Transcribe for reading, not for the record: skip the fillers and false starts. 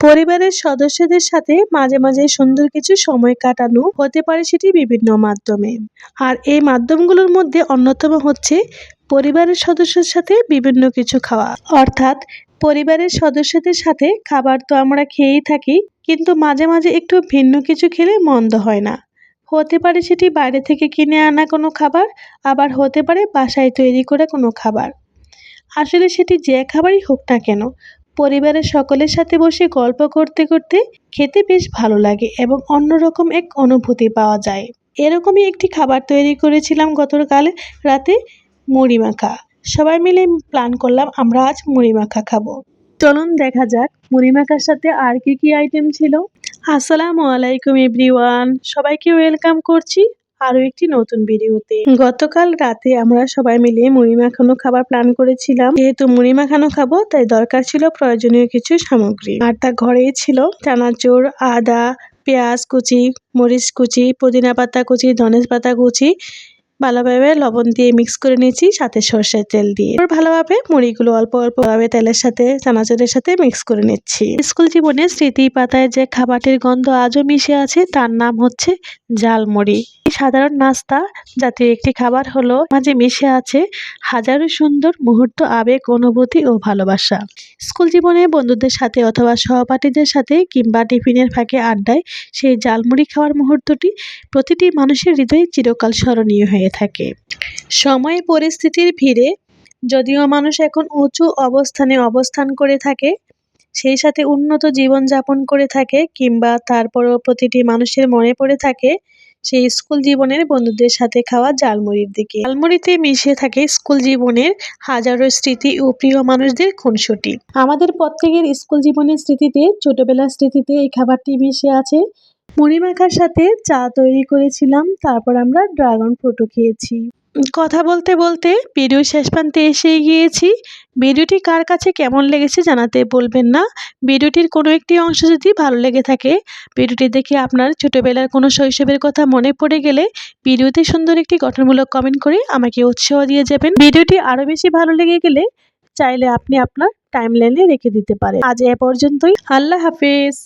পরিবারের সদস্যদের সাথে মাঝে মাঝে সুন্দর কিছু সময় কাটানো হতে পারে সেটি বিভিন্ন মাধ্যমে। আর এই মাধ্যমগুলোর মধ্যে অন্যতম হচ্ছে পরিবারের সদস্যের সাথে বিভিন্ন কিছু খাওয়া। অর্থাৎ পরিবারের সদস্যদের সাথে খাবার তো আমরা খেয়েই থাকি, কিন্তু মাঝে মাঝে একটু ভিন্ন কিছু খেলে মন্দ হয় না। হতে পারে সেটি বাইরে থেকে কিনে আনা কোনো খাবার, আবার হতে পারে বাসায় তৈরি করে কোনো খাবার। আসলে সেটি যে খাবারই হোক না কেন, পরিবারের সকলের সাথে বসে গল্প করতে করতে খেতে বেশ ভালো লাগে এবং অন্যরকম এক অনুভূতি পাওয়া যায়। এরকমই একটি খাবার তৈরি করেছিলাম গতকাল রাতে, মুড়ি মাখা। সবাই মিলে প্ল্যান করলাম আমরা আজ মুড়ি মাখা খাবো। চলুন দেখা যাক মুড়ি মাখার সাথে আর কি কি আইটেম ছিল। আসসালামু আলাইকুম এভরিওয়ান, সবাইকে ওয়েলকাম করছি আরও একটি নতুন ভিডিওতে। গতকাল রাতে আমরা সবাই মিলে মুড়ি মাখানো খাবার প্ল্যান করেছিলাম। যেহেতু মুড়ি মাখানো খাবো তাই দরকার ছিল প্রয়োজনীয় কিছু সামগ্রী, আর তা ঘরেই ছিল চানাচুর, আদা, পেঁয়াজ কুচি, মরিচ কুচি, পুদিনা পাতা কুচি, ধনে পাতা কুচি। ভালোভাবে লবণ দিয়ে মিক্স করে নিয়েছি, সাথে সর্ষের তেল দিয়ে ভালোভাবে মুড়িগুলো অল্প অল্প ভাবে তেলের সাথে চানাচুরের সাথে মিক্স করে নিচ্ছি। স্কুল জীবনে স্মৃতি পাতায় যে খাবারটির গন্ধ আজও মিশে আছে তার নাম হচ্ছে ঝালমুড়ি। সাধারণ নাস্তা জাতীয় একটি খাবার হলো মাঝে মিশে আছে হাজারো সুন্দর মুহূর্ত, আবেগ, অনুভূতি ও ভালোবাসা। স্কুল জীবনে বন্ধুদের সাথে অথবা সহপাঠীদের সাথে কিংবা টিফিনের ফাঁকে আড্ডায় সেই ঝালমুড়ি খাওয়ার মুহূর্তটি প্রতিটি মানুষের হৃদয়ে চিরকাল স্মরণীয় হয়ে থাকে। সময় পরিস্থিতির ভিড়ে যদিও মানুষ এখন উঁচু অবস্থানে অবস্থান করে থাকে, সেই সাথে উন্নত জীবনযাপন করে থাকে, কিংবা তারপরও প্রতিটি মানুষের মনে পড়ে থাকে সেই স্কুল জীবনের বন্ধুদের সাথে খাওয়া ঝালমুড়ির দিকে। ঝালমুড়িতে মিশে থাকে স্কুল জীবনের হাজারো স্মৃতি ও প্রিয় মানুষদের খুনসুটি। আমাদের প্রত্যেকের স্কুল জীবনের স্মৃতিতে, ছোটবেলার স্মৃতিতে এই খাবারটি মিশে আছে। মুড়ি মাখার সাথে চা তৈরি করেছিলাম, তারপর আমরা ড্রাগন ফ্রুটও খেয়েছি। কথা বলতে বলতে ভিডিও শেষ প্রান্তে এসে গিয়েছি। ভিডিওটি কার কাছে কেমন লেগেছে জানাতে বলবেন না। ভিডিওটির কোনো একটি অংশ যদি ভালো লেগে থাকে, ভিডিওটি দেখে আপনার ছোটবেলার কোনো শৈশবের কথা মনে পড়ে গেলে ভিডিওতে সুন্দর একটি গঠনমূলক কমেন্ট করে আমাকে উৎসাহ দিয়ে যাবেন। ভিডিওটি আরও বেশি ভালো লেগে গেলে চাইলে আপনি আপনার টাইমলাইনে রেখে দিতে পারেন। আজ এ পর্যন্তই, আল্লাহ হাফেজ।